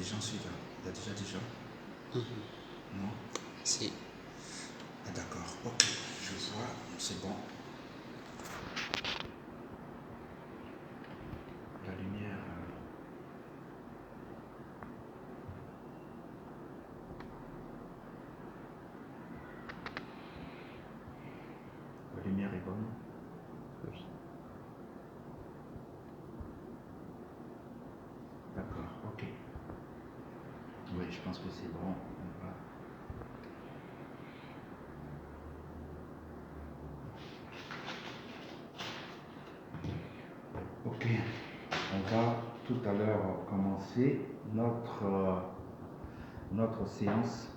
gens suivent. Il y a déjà des gens? Non? Si. Ah, d'accord, ok, je vois, c'est bon. La lumière. La lumière est bonne? Oui. D'accord, ok. Oui, je pense que c'est bon. On va. Ok, on va tout à l'heure commencer notre séance.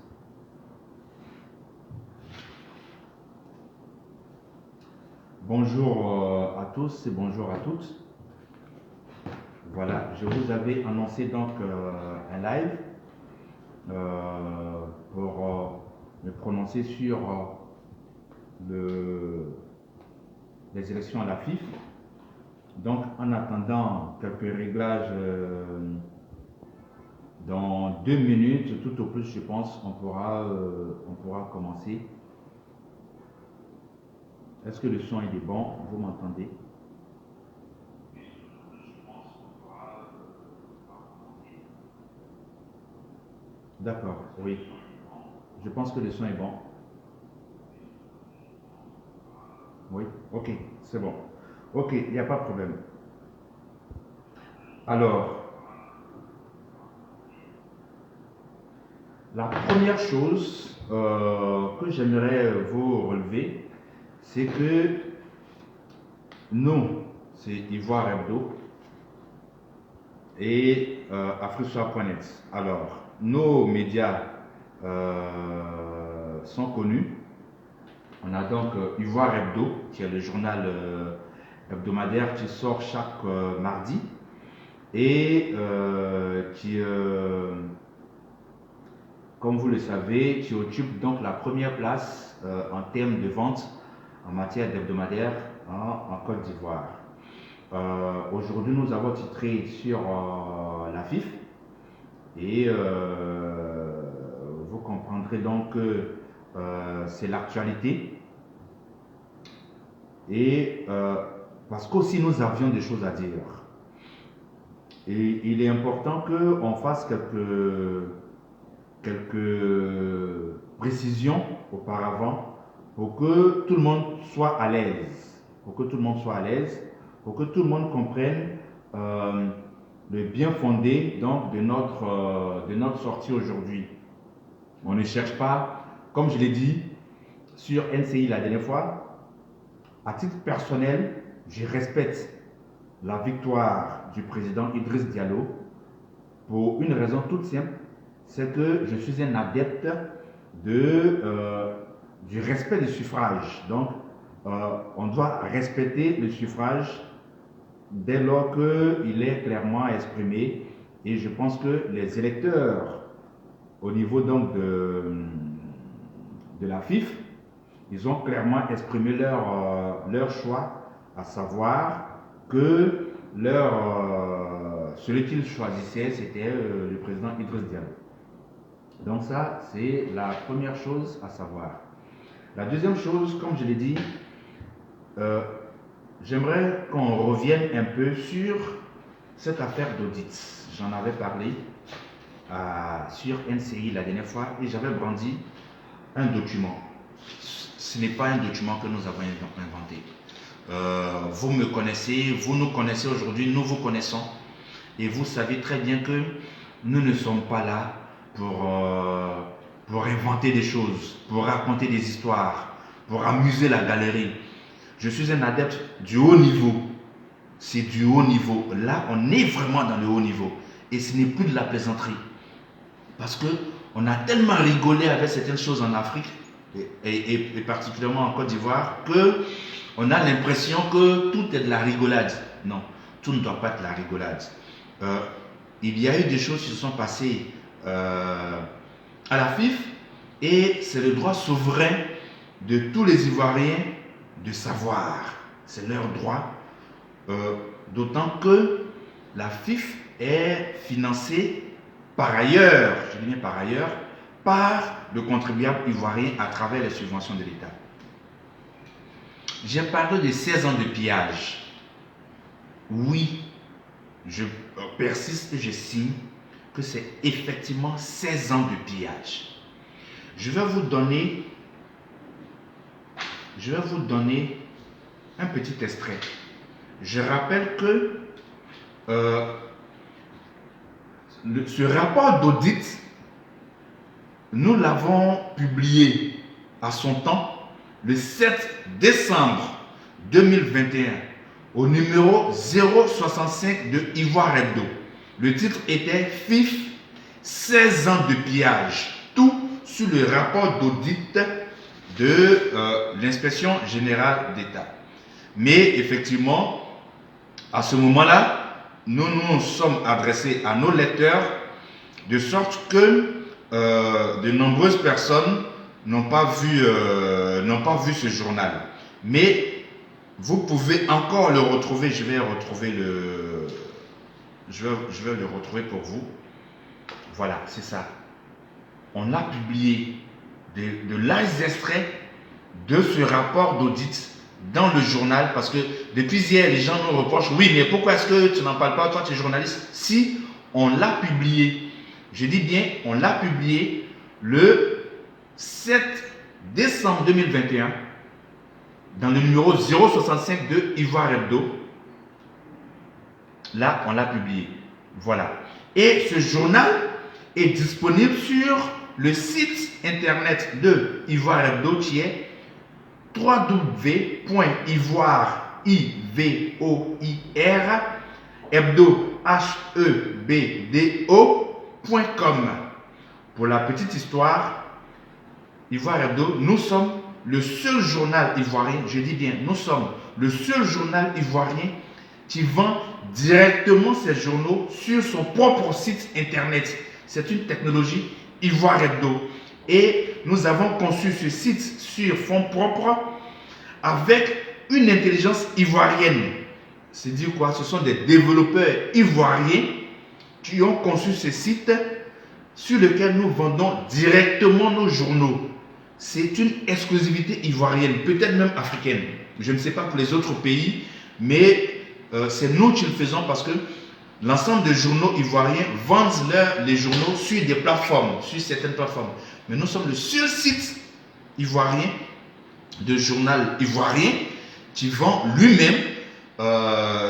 Bonjour à tous et bonjour à toutes. Voilà, je vous avais annoncé donc un live pour me prononcer sur les élections à la FIF. Donc, en attendant quelques réglages, dans 2 minutes, tout au plus, je pense, on pourra commencer. Est-ce que le son est bon? Vous m'entendez? D'accord, oui. Je pense que le son est bon. Oui, ok, c'est bon. Ok, il n'y a pas de problème. Alors, la première chose que j'aimerais vous relever, c'est que nous, c'est Ivoire Hebdo et Afrisoir.net. Alors, nos médias sont connus. On a donc Ivoire Hebdo, qui est le journal hebdomadaire qui sort chaque mardi et qui, comme vous le savez, qui occupe donc la première place en termes de vente en matière d'hebdomadaire en Côte d'Ivoire. Aujourd'hui, nous avons titré sur la FIF et vous comprendrez donc que c'est l'actualité et parce qu'aussi nous avions des choses à dire. Et il est important qu'on fasse quelques précisions auparavant pour que tout le monde soit à l'aise, pour que tout le monde comprenne le bien fondé donc de notre sortie aujourd'hui. On ne cherche pas, comme je l'ai dit sur NCI la dernière fois, à titre personnel, je respecte la victoire du président Idriss Diallo pour une raison toute simple, c'est que je suis un adepte du respect du suffrage. Donc, on doit respecter le suffrage dès lors qu'il est clairement exprimé. Et je pense que les électeurs, au niveau donc de la FIF, ils ont clairement exprimé leur choix, à savoir que celui qu'ils choisissaient, c'était le président Idriss Diallo. Donc ça, c'est la première chose à savoir. La deuxième chose, comme je l'ai dit, j'aimerais qu'on revienne un peu sur cette affaire d'audit. J'en avais parlé sur NCI la dernière fois et j'avais brandi un document. Ce n'est pas un document que nous avons inventé. Vous me connaissez, vous nous connaissez aujourd'hui, nous vous connaissons. Et vous savez très bien que nous ne sommes pas là pour inventer des choses, pour raconter des histoires, pour amuser la galerie. Je suis un adepte du haut niveau. C'est du haut niveau. Là, on est vraiment dans le haut niveau. Et ce n'est plus de la plaisanterie. Parce qu'on a tellement rigolé avec certaines choses en Afrique, et particulièrement en Côte d'Ivoire, qu'on a l'impression que tout est de la rigolade. Non, tout ne doit pas être de la rigolade. Il y a eu des choses qui se sont passées à la FIF, et c'est le droit souverain de tous les Ivoiriens de savoir. C'est leur droit. D'autant que la FIF est financée par ailleurs, je dis bien par ailleurs, par le contribuable ivoirien à travers les subventions de l'État. J'ai parlé de 16 ans de pillage. Oui, je persiste et je signe que c'est effectivement 16 ans de pillage. Je vais vous donner un petit extrait. Je rappelle que ce rapport d'audit, nous l'avons publié à son temps le 7 décembre 2021 au numéro 065 de Ivoire Hebdo. Le titre était FIF, 16 ans de pillage. Tout sur le rapport d'audit de l'inspection générale d'État. Mais effectivement, à ce moment-là, nous nous sommes adressés à nos lecteurs de sorte que de nombreuses personnes n'ont pas vu ce journal. Mais vous pouvez encore le retrouver. Je vais le retrouver pour vous. Voilà, c'est ça. On a publié de larges extraits de ce rapport d'audit dans le journal, parce que depuis hier, les gens nous reprochent, oui, mais pourquoi est-ce que tu n'en parles pas, toi tu es journaliste? Si, on l'a publié, je dis bien, on l'a publié le 7 décembre 2021 dans le numéro 065 de Ivoire Hebdo. Là, on l'a publié. Voilà. Et ce journal est disponible sur le site internet de Ivoire Hebdo qui est www.ivoire-hebdo.com. Pour la petite histoire, Ivoire Hebdo, nous sommes le seul journal ivoirien, je dis bien, nous sommes le seul journal ivoirien qui vend directement ses journaux sur son propre site internet. C'est une technologie Ivoire Hebdo. Et nous avons conçu ce site sur fonds propres avec une intelligence ivoirienne. C'est dire quoi? Ce sont des développeurs ivoiriens qui ont conçu ce site sur lequel nous vendons directement nos journaux. C'est une exclusivité ivoirienne, peut-être même africaine. Je ne sais pas pour les autres pays, mais c'est nous qui le faisons parce que l'ensemble des journaux ivoiriens vendent les journaux sur des plateformes, sur certaines plateformes. Mais nous sommes le seul site ivoirien, de journal ivoirien, qui vend lui-même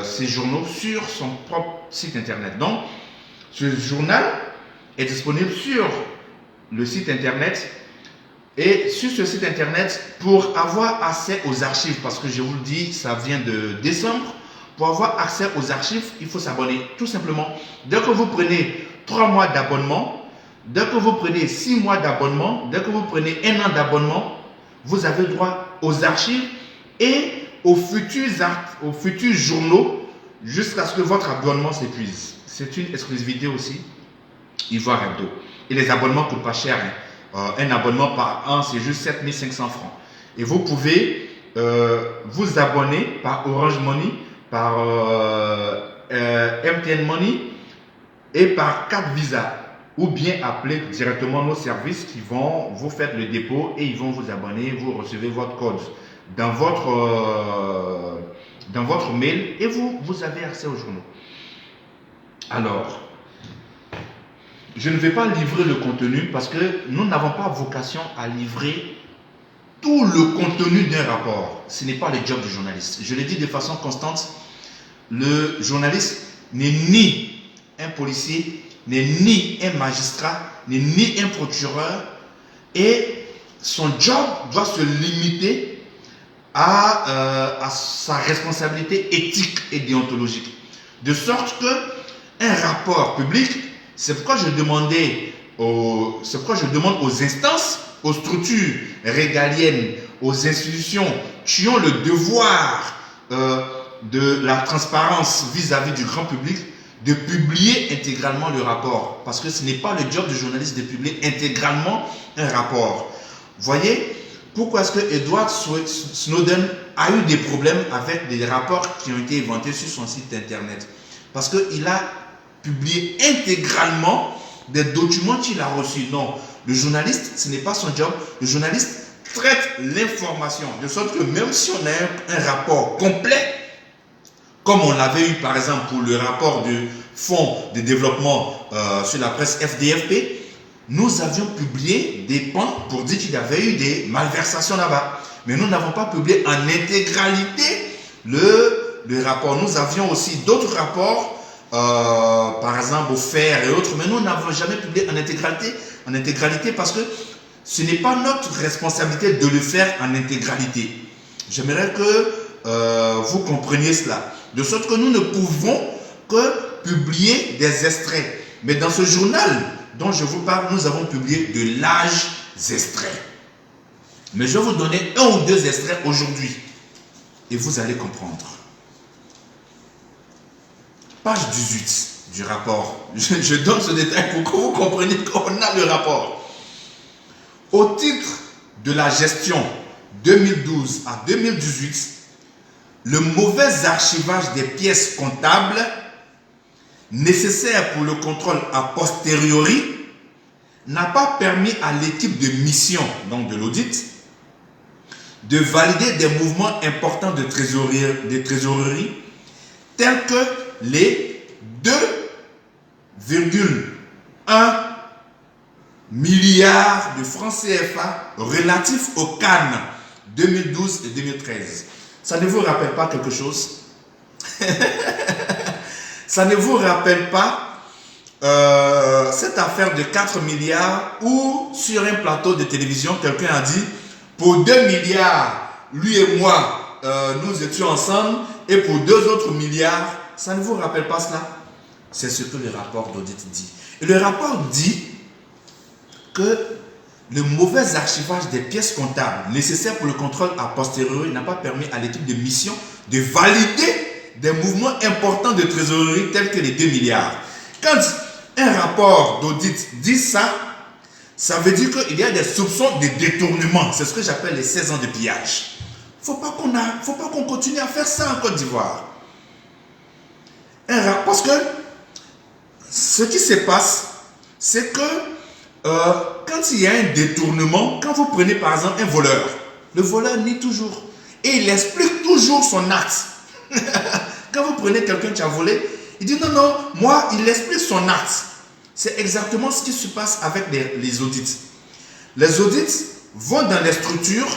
ses journaux sur son propre site internet. Donc, ce journal est disponible sur le site internet. Et sur ce site internet, pour avoir accès aux archives, parce que je vous le dis, ça vient de décembre, pour avoir accès aux archives, il faut s'abonner. Tout simplement, dès que vous prenez 3 mois d'abonnement, dès que vous prenez 6 mois d'abonnement, dès que vous prenez 1 an d'abonnement, vous avez droit aux archives et aux futurs journaux jusqu'à ce que votre abonnement s'épuise. C'est une exclusivité aussi, Ivoire Hebdo. Et les abonnements ne coûtent pas cher. Un abonnement par an, c'est juste 7500 francs. Et vous pouvez vous abonner par Orange Money, par MTN Money et par carte Visa. Ou bien appeler directement nos services qui vont vous faire le dépôt et ils vont vous abonner, vous recevez votre code dans votre mail et vous avez accès aux journaux. Alors, je ne vais pas livrer le contenu parce que nous n'avons pas vocation à livrer tout le contenu d'un rapport. Ce n'est pas le job du journaliste. Je le dis de façon constante, le journaliste n'est ni un policier, n'est ni un magistrat, n'est ni un procureur, et son job doit se limiter à sa responsabilité éthique et déontologique. De sorte que un rapport public, c'est pourquoi je demande aux instances, aux structures régaliennes, aux institutions qui ont le devoir de la transparence vis-à-vis du grand public, de publier intégralement le rapport. Parce que ce n'est pas le job du journaliste de publier intégralement un rapport. Voyez, pourquoi est-ce que Edward Snowden a eu des problèmes avec des rapports qui ont été inventés sur son site internet? Parce qu'il a publié intégralement des documents qu'il a reçus. Non, le journaliste, ce n'est pas son job. Le journaliste traite l'information, de sorte que même si on a un rapport complet, comme on l'avait eu par exemple pour le rapport du Fonds de développement sur la presse FDFP, nous avions publié des pans pour dire qu'il y avait eu des malversations là-bas. Mais nous n'avons pas publié en intégralité le rapport. Nous avions aussi d'autres rapports, par exemple au fer et autres, mais nous n'avons jamais publié en intégralité parce que ce n'est pas notre responsabilité de le faire en intégralité. J'aimerais que vous compreniez cela. De sorte que nous ne pouvons que publier des extraits. Mais dans ce journal dont je vous parle, nous avons publié de larges extraits. Mais je vais vous donner un ou deux extraits aujourd'hui. Et vous allez comprendre. Page 18 du rapport. Je donne ce détail pour que vous compreniez qu'on a le rapport. Au titre de la gestion 2012 à 2018, le mauvais archivage des pièces comptables nécessaires pour le contrôle a posteriori n'a pas permis à l'équipe de mission, donc de l'audit, de valider des mouvements importants de trésorerie tels que les 2,1 milliards de francs CFA relatifs au Cannes 2012 et 2013. Ça ne vous rappelle pas quelque chose? Ça ne vous rappelle pas cette affaire de 4 milliards où sur un plateau de télévision, quelqu'un a dit pour 2 milliards, lui et moi, nous étions ensemble et pour 2 autres milliards, ça ne vous rappelle pas cela? C'est ce que le rapport d'audit dit. Et le rapport dit que le mauvais archivage des pièces comptables nécessaires pour le contrôle a posteriori n'a pas permis à l'équipe de mission de valider des mouvements importants de trésorerie tels que les 2 milliards. Quand un rapport d'audit dit ça, ça veut dire qu'il y a des soupçons de détournement. C'est ce que j'appelle les 16 ans de pillage. Il ne faut pas qu'on continue à faire ça en Côte d'Ivoire. Parce que ce qui se passe, c'est que quand il y a un détournement, quand vous prenez par exemple un voleur, le voleur nie toujours et il explique toujours son acte. Quand vous prenez quelqu'un qui a volé, il dit non, non, moi, il explique son acte. C'est exactement ce qui se passe avec les audits. Les audits vont dans les structures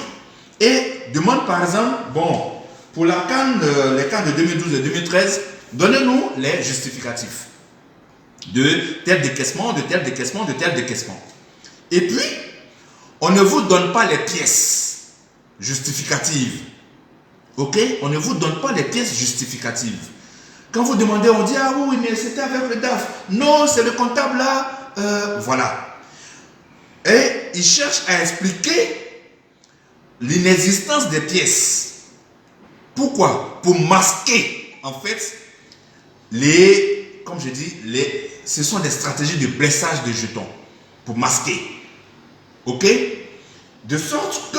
et demandent par exemple, bon, pour les CAN de 2012 et 2013, donnez-nous les justificatifs de tel décaissement, de tel décaissement, de tel décaissement. Et puis, on ne vous donne pas les pièces justificatives. Ok? On ne vous donne pas les pièces justificatives. Quand vous demandez, on dit, ah oui, mais c'était avec le DAF. Non, c'est le comptable là. Voilà. Et il cherche à expliquer l'inexistence des pièces. Pourquoi? Pour masquer, en fait, comme je dis, ce sont des stratégies de blessage de jetons. Pour masquer. Ok? De sorte que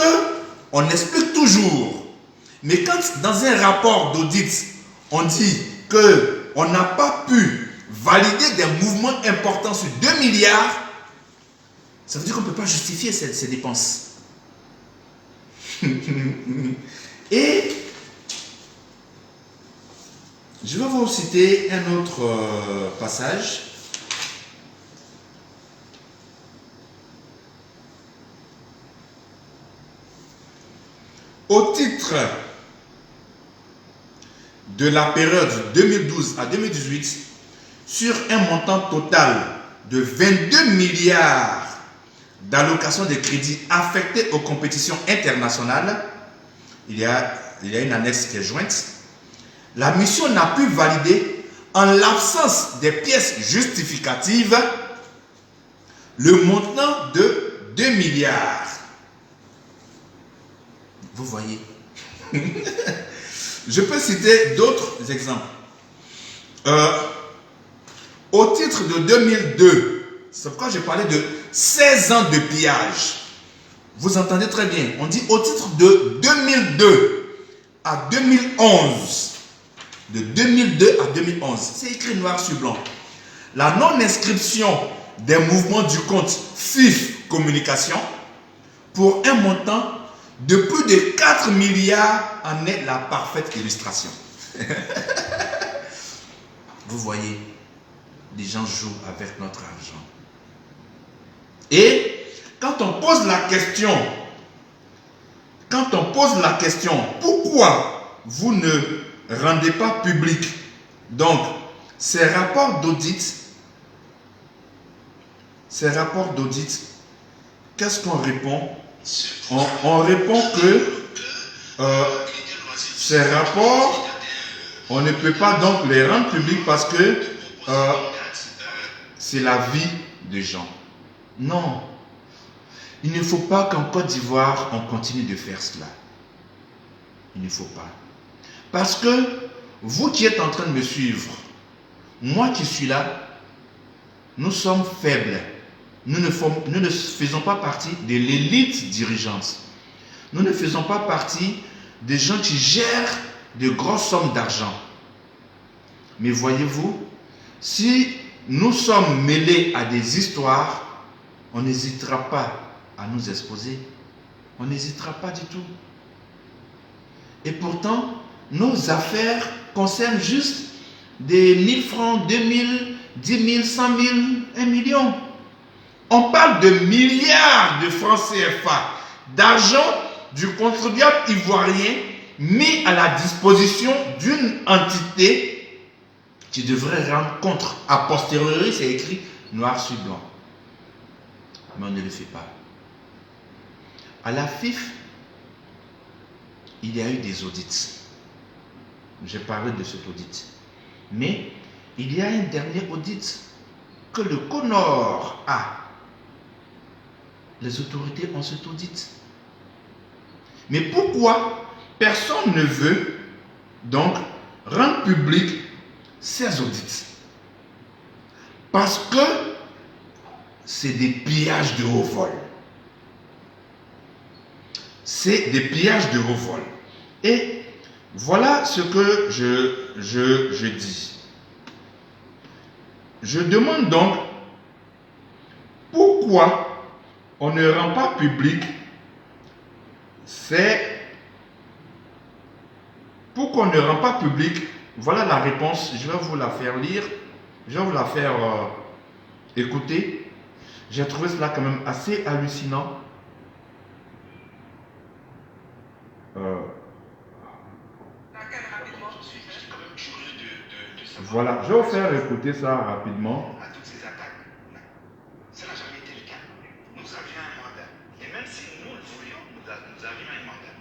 on explique toujours. Mais quand dans un rapport d'audit, on dit qu'on n'a pas pu valider des mouvements importants sur 2 milliards, ça veut dire qu'on ne peut pas justifier ces dépenses. Et je vais vous citer un autre passage. Au titre de la période 2012 à 2018, sur un montant total de 22 milliards d'allocations de crédits affectés aux compétitions internationales, il y a une annexe qui est jointe, la mission n'a pu valider, en l'absence des pièces justificatives, le montant de 2 milliards. Vous voyez. Je peux citer d'autres exemples. Au titre de 2002, c'est pourquoi j'ai parlé de 16 ans de pillage. Vous entendez très bien. On dit au titre de 2002 à 2011. De 2002 à 2011. C'est écrit noir sur blanc. La non-inscription des mouvements du compte FIF Communication pour un montant de plus de 4 milliards en est la parfaite illustration. Vous voyez, les gens jouent avec notre argent. Et quand on pose la question, pourquoi vous ne rendez pas public donc ces rapports d'audit, qu'est-ce qu'on répond? On répond que ces rapports, on ne peut pas donc les rendre publics parce que c'est la vie des gens. Non, il ne faut pas qu'en Côte d'Ivoire, on continue de faire cela. Il ne faut pas. Parce que vous qui êtes en train de me suivre, moi qui suis là, nous sommes faibles. Nous ne faisons pas partie de l'élite dirigeante. Nous ne faisons pas partie des gens qui gèrent de grosses sommes d'argent. Mais voyez-vous, si nous sommes mêlés à des histoires, on n'hésitera pas à nous exposer. On n'hésitera pas du tout. Et pourtant, nos affaires concernent juste des 1000 francs, 2000, 10 000, 100 000, 1 million. On parle de milliards de francs CFA, d'argent du contribuable ivoirien mis à la disposition d'une entité qui devrait rendre compte. A posteriori, c'est écrit noir sur blanc. Mais on ne le fait pas. À la FIF, il y a eu des audits. J'ai parlé de cet audit. Mais il y a un dernier audit que le CONOR a. Les autorités ont cet audit. Mais pourquoi personne ne veut donc rendre public ces audits? Parce que c'est des pillages de haut vol. C'est des pillages de haut vol. Et voilà ce que je dis. Je demande donc pourquoi on ne rend pas public pourquoi on ne rend pas public. Voilà la réponse. Je vais vous la faire lire. Je vais vous la faire écouter. J'ai trouvé cela quand même assez hallucinant. Voilà, je vais vous faire écouter ça rapidement. À toutes ces attaques. Ça n'a jamais été le cas. Nous avions un mandat. Et même si nous le voulions, nous avions un mandat.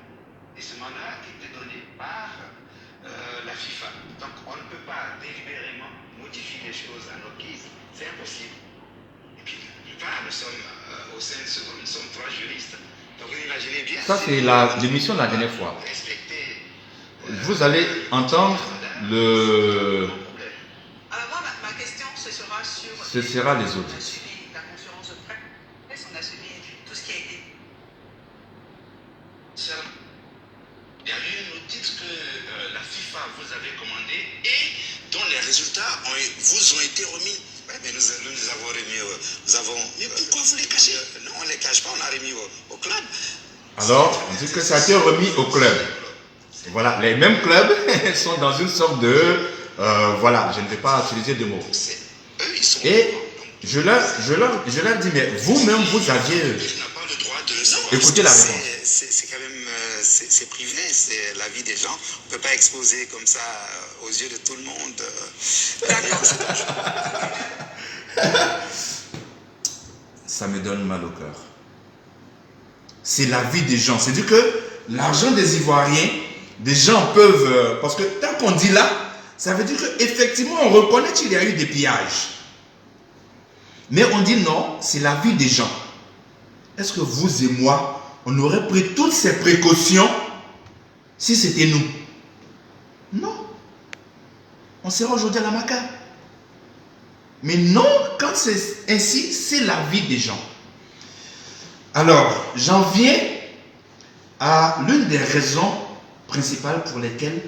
Et ce mandat était donné par la FIFA. Donc on ne peut pas délibérément modifier les choses à notre guise. C'est impossible. Et puis, nous sommes au sein de ce groupe, nous sommes 3 juristes. Donc vous imaginez bien. Ça, c'est l'émission de la dernière fois. Vous allez entendre le... Ce sera les audits. On a suivi la conférence de presse, on a suivi tout ce qui a été. Il y a eu une audit que la FIFA vous avait commandé et dont les résultats vous ont été remis. Ouais, mais nous avons remis mais pourquoi vous les cachez? Non, on ne les cache pas, on a remis au club. Alors, on dit que ça a été remis au club. Et voilà, les mêmes clubs sont dans une sorte de... voilà, je ne vais pas utiliser de mots. Et je leur dis, mais vous-même, vous aviez... Écoutez la réponse. C'est quand même... c'est privé, c'est la vie des gens. On ne peut pas exposer comme ça aux yeux de tout le monde. Ça me donne mal au cœur. C'est la vie des gens. C'est-à-dire que l'argent des Ivoiriens, des gens peuvent... parce que tant qu'on dit là, ça veut dire qu'effectivement, on reconnaît qu'il y a eu des pillages. Mais on dit non, c'est la vie des gens. Est-ce que vous et moi, on aurait pris toutes ces précautions si c'était nous? Non. On serait aujourd'hui à la Maca. Mais non, quand c'est ainsi, c'est la vie des gens. Alors, j'en viens à l'une des raisons principales pour lesquelles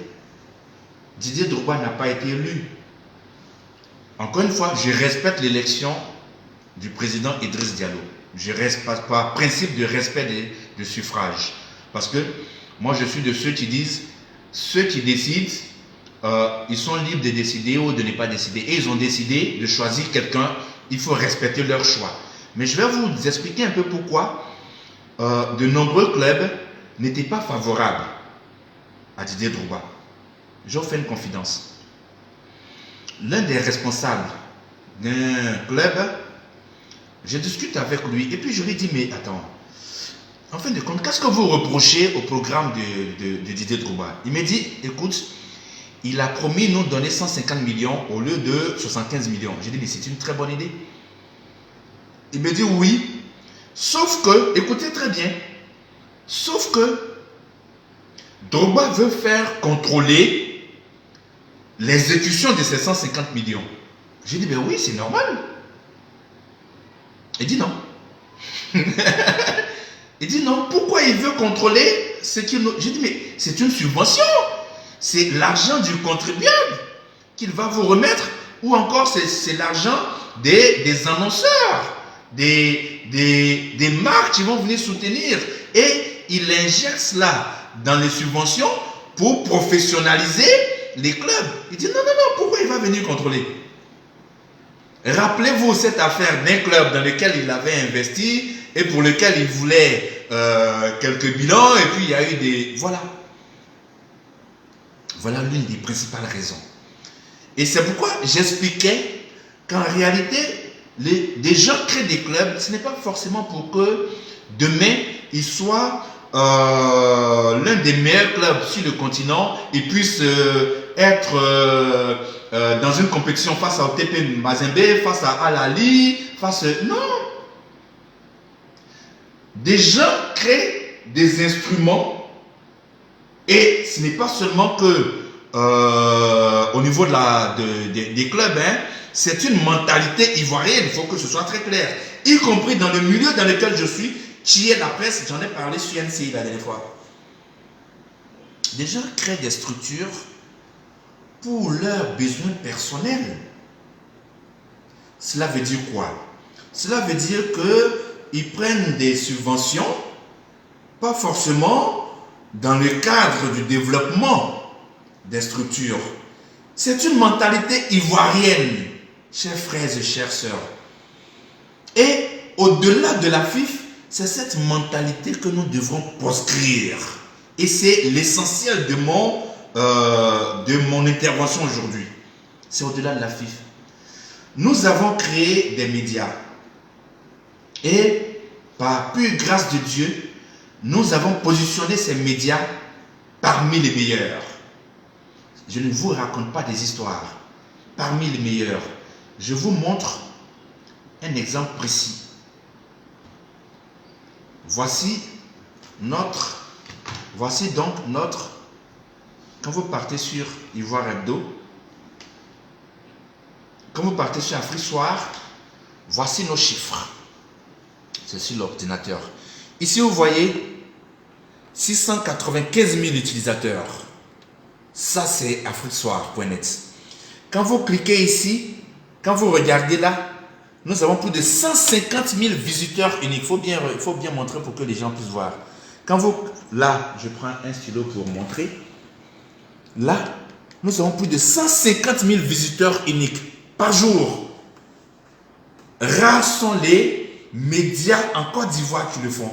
Didier Drogba n'a pas été élu. Encore une fois, je respecte l'élection du président Idriss Diallo. Je reste par principe de respect de suffrage. Parce que moi, je suis de ceux qui disent, ceux qui décident, ils sont libres de décider ou de ne pas décider. Et ils ont décidé de choisir quelqu'un, il faut respecter leur choix. Mais je vais vous expliquer un peu pourquoi de nombreux clubs n'étaient pas favorables à Didier Drogba. Je vous fais une confidence. L'un des responsables d'un club, je discute avec lui et puis je lui dis, mais attends, en fin de compte, qu'est-ce que vous reprochez au programme de Didier Drogba? Il me dit, écoute, il a promis nous donner 150 millions au lieu de 75 millions. J'ai dit, mais c'est une très bonne idée. Il me dit, oui, sauf que, écoutez très bien, sauf que Drogba veut faire contrôler l'exécution de ces 150 millions. J'ai dit, ben oui, c'est normal. Il dit non. Il dit non, pourquoi il veut contrôler ce qu'il nous... J'ai dit, mais c'est une subvention. C'est l'argent du contribuable qu'il va vous remettre, ou encore c'est l'argent des annonceurs, des marques qui vont venir soutenir. Et il injecte cela dans les subventions pour professionnaliser les clubs. Il dit non, pourquoi il va venir contrôler? Rappelez-vous cette affaire d'un club dans lequel il avait investi et pour lequel il voulait quelques bilans, et puis il y a eu des... Voilà. Voilà l'une des principales raisons. Et c'est pourquoi j'expliquais qu'en réalité, des gens créent des clubs, ce n'est pas forcément pour que demain, ils soient l'un des meilleurs clubs sur le continent et puissent être dans une compétition face à OTP Mazembe, face à Al Ahly, non. Des gens créent des instruments et ce n'est pas seulement que au niveau des clubs, hein, c'est une mentalité ivoirienne, il faut que ce soit très clair, y compris dans le milieu dans lequel je suis, qui est la presse. J'en ai parlé sur NCI la dernière fois. Des gens créent des structures pour leurs besoins personnels. Cela veut dire quoi? Cela veut dire qu'ils prennent des subventions, pas forcément dans le cadre du développement des structures. C'est une mentalité ivoirienne, chers frères et chères sœurs. Et au-delà de la FIF, c'est cette mentalité que nous devrons proscrire. Et c'est l'essentiel de mon intervention aujourd'hui. C'est au-delà de la FIF. Nous avons créé des médias. Et par pure grâce de Dieu, nous avons positionné ces médias parmi les meilleurs. Je ne vous raconte pas des histoires. Parmi les meilleurs. Je vous montre un exemple précis. Voici donc notre... Quand vous partez sur Ivoire Hebdo, quand vous partez sur Afrique Soir, voici nos chiffres. C'est sur l'ordinateur. Ici, vous voyez 695 000 utilisateurs. Ça, c'est afriquesoir.net. Quand vous cliquez ici, quand vous regardez là, nous avons plus de 150 000 visiteurs uniques. Il faut bien montrer pour que les gens puissent voir. Quand vous... Là, je prends un stylo pour montrer. Là, nous avons plus de 150 000 visiteurs uniques par jour. Rares sont les médias en Côte d'Ivoire qui le font.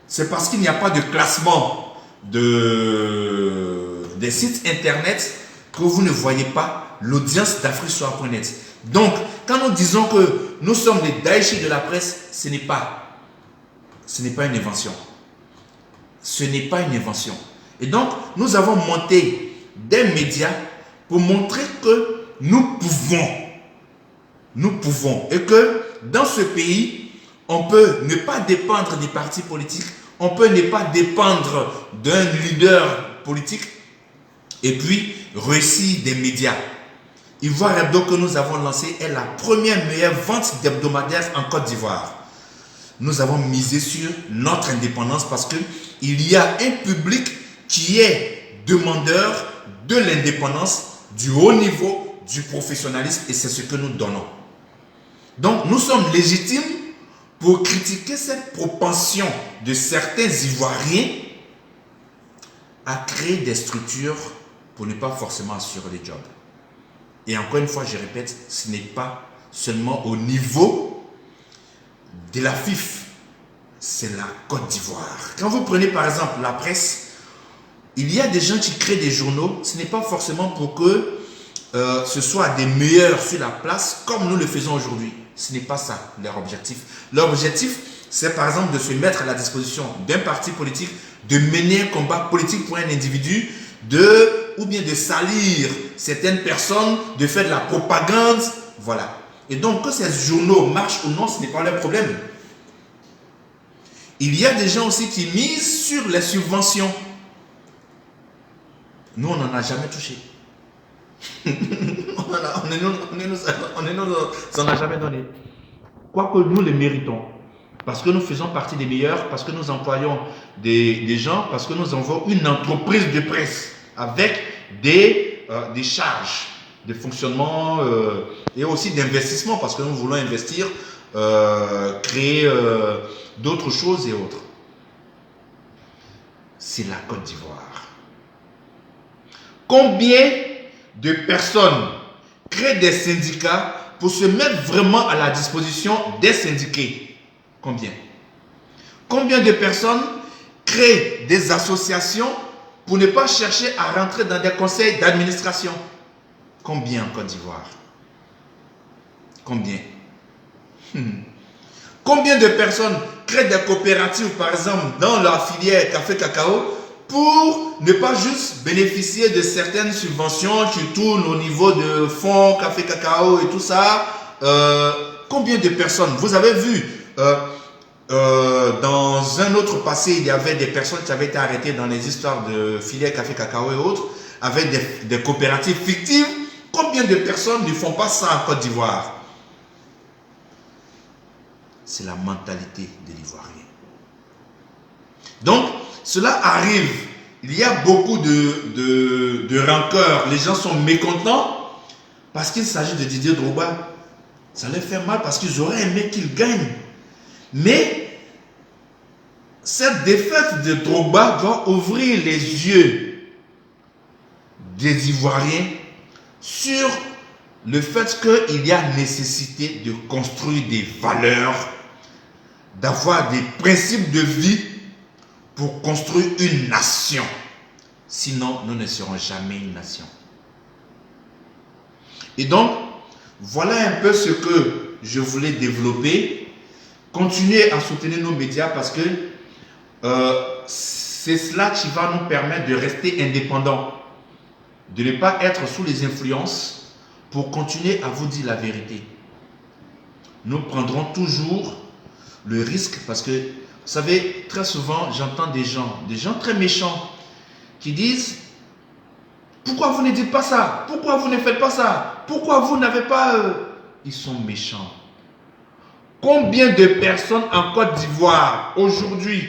C'est parce qu'il n'y a pas de classement des sites internet que vous ne voyez pas l'audience d'afriquesoir.net. Donc, quand nous disons que nous sommes les Daïchis de la presse, ce n'est pas une invention. Ce n'est pas une invention. Et donc, nous avons monté des médias pour montrer que nous pouvons, et que dans ce pays, on peut ne pas dépendre des partis politiques, on peut ne pas dépendre d'un leader politique, et puis réussir des médias. Ivoire Hebdo que nous avons lancé est la première meilleure vente d'hebdomadaires en Côte d'Ivoire. Nous avons misé sur notre indépendance parce qu'il y a un public qui est demandeur de l'indépendance, du haut niveau, du professionnalisme, et c'est ce que nous donnons. Donc, nous sommes légitimes pour critiquer cette propension de certains Ivoiriens à créer des structures pour ne pas forcément assurer les jobs. Et encore une fois, je répète, ce n'est pas seulement au niveau de la FIF, c'est la Côte d'Ivoire. Quand vous prenez par exemple la presse, il y a des gens qui créent des journaux, ce n'est pas forcément pour que ce soit des meilleurs sur la place comme nous le faisons aujourd'hui. Ce n'est pas ça leur objectif. Leur objectif, c'est par exemple de se mettre à la disposition d'un parti politique, de mener un combat politique pour un individu, ou bien de salir certaines personnes, de faire de la propagande, voilà. Et donc que ces journaux marchent ou non, ce n'est pas leur problème. Il y a des gens aussi qui misent sur les subventions. Nous, on n'en a jamais touché. on ne nous en a jamais donné. Quoique nous le méritons. Parce que nous faisons partie des meilleurs, parce que nous employons des gens, parce que nous avons une entreprise de presse avec des charges de fonctionnement et aussi d'investissement, parce que nous voulons investir, créer d'autres choses et autres. C'est la Côte d'Ivoire. Combien de personnes créent des syndicats pour se mettre vraiment à la disposition des syndiqués? Combien? Combien de personnes créent des associations pour ne pas chercher à rentrer dans des conseils d'administration? Combien en Côte d'Ivoire? Combien? Combien de personnes créent des coopératives, par exemple, dans leur filière café-cacao, pour ne pas juste bénéficier de certaines subventions qui tournent au niveau de fonds café-cacao et tout ça? Combien de personnes? Vous avez vu, dans un autre passé, il y avait des personnes qui avaient été arrêtées dans les histoires de filière café-cacao et autres, avec des coopératives fictives. Combien de personnes ne font pas ça en Côte d'Ivoire? C'est la mentalité de l'Ivoirien. Donc, cela arrive. Il y a beaucoup de rancœur. Les gens sont mécontents parce qu'il s'agit de Didier Drogba. Ça leur fait mal parce qu'ils auraient aimé qu'il gagne. Mais cette défaite de Drogba doit ouvrir les yeux des Ivoiriens sur le fait qu'il y a nécessité de construire des valeurs, d'avoir des principes de vie pour construire une nation. Sinon, nous ne serons jamais une nation. Et donc, voilà un peu ce que je voulais développer. Continuez à soutenir nos médias parce que c'est cela qui va nous permettre de rester indépendants, de ne pas être sous les influences pour continuer à vous dire la vérité. Nous prendrons toujours le risque parce que, vous savez, très souvent, j'entends des gens très méchants qui disent « Pourquoi vous ne dites pas ça? Pourquoi vous ne faites pas ça? Pourquoi vous n'avez pas... Ils sont méchants. Combien de personnes en Côte d'Ivoire aujourd'hui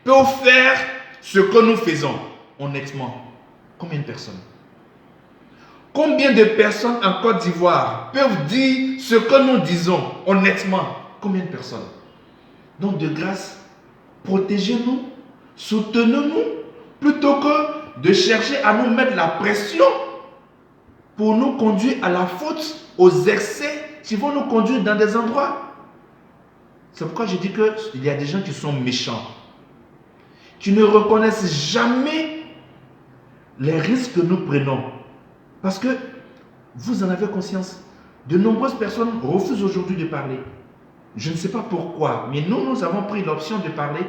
peuvent faire ce que nous faisons? Honnêtement, combien de personnes? Combien de personnes en Côte d'Ivoire peuvent dire ce que nous disons? Honnêtement, combien de personnes? Donc de grâce, protégez-nous, soutenez-nous, plutôt que de chercher à nous mettre la pression pour nous conduire à la faute, aux excès qui vont nous conduire dans des endroits. C'est pourquoi je dis qu'il y a des gens qui sont méchants, qui ne reconnaissent jamais les risques que nous prenons. Parce que vous en avez conscience. De nombreuses personnes refusent aujourd'hui de parler. Je ne sais pas pourquoi, mais nous avons pris l'option de parler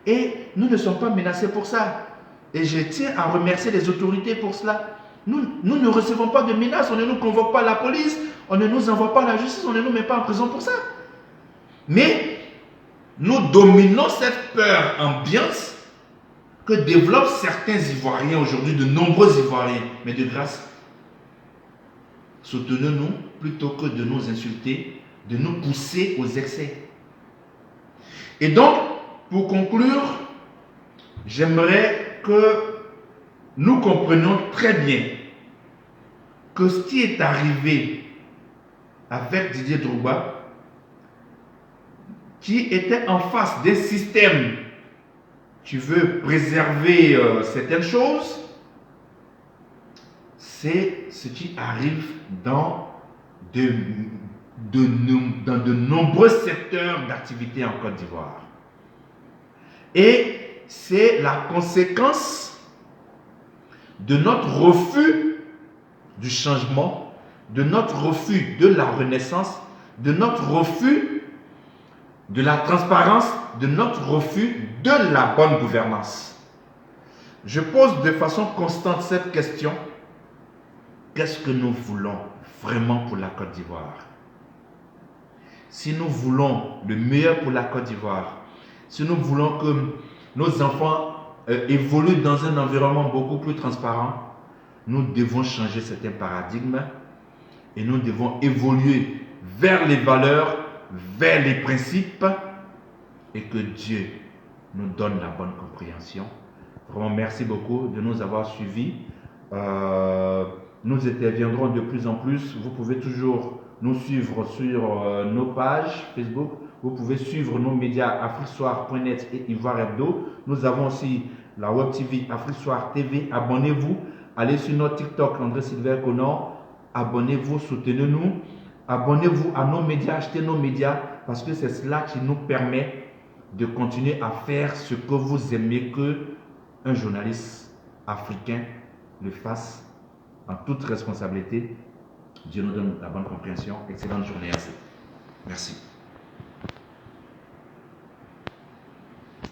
et nous ne sommes pas menacés pour ça. Et je tiens à remercier les autorités pour cela. Nous ne recevons pas de menaces, on ne nous convoque pas à la police, on ne nous envoie pas à la justice, on ne nous met pas en prison pour ça. Mais nous dominons cette peur ambiante que développent certains Ivoiriens aujourd'hui, de nombreux Ivoiriens. Mais de grâce, soutenez-nous plutôt que de nous insulter, de nous pousser aux excès. Et donc, pour conclure, j'aimerais que nous comprenions très bien que ce qui est arrivé avec Didier Drogba qui était en face d'un système. Tu veux préserver certaines choses, c'est ce qui arrive dans de nombreux secteurs d'activité en Côte d'Ivoire. Et c'est la conséquence de notre refus du changement, de notre refus de la renaissance, de notre refus de la transparence, de notre refus de la bonne gouvernance. Je pose de façon constante cette question. Qu'est-ce que nous voulons vraiment pour la Côte d'Ivoire? Si nous voulons le meilleur pour la Côte d'Ivoire, si nous voulons que nos enfants évoluent dans un environnement beaucoup plus transparent, nous devons changer certains paradigmes et nous devons évoluer vers les valeurs, vers les principes, et que Dieu nous donne la bonne compréhension. Vraiment, merci beaucoup de nous avoir suivis. Nous interviendrons de plus en plus. Vous pouvez toujours nous suivre sur nos pages Facebook. Vous pouvez suivre nos médias afriquesoir.net et Ivoire Hebdo. Nous avons aussi la Web TV Afrique Soir TV. Abonnez-vous. Allez sur notre TikTok, André Sylvain Conan. Abonnez-vous, soutenez-nous. Abonnez-vous à nos médias, achetez nos médias, parce que c'est cela qui nous permet de continuer à faire ce que vous aimez que un journaliste africain le fasse en toute responsabilité. Dieu nous donne la bonne compréhension. Excellente journée à vous. Merci.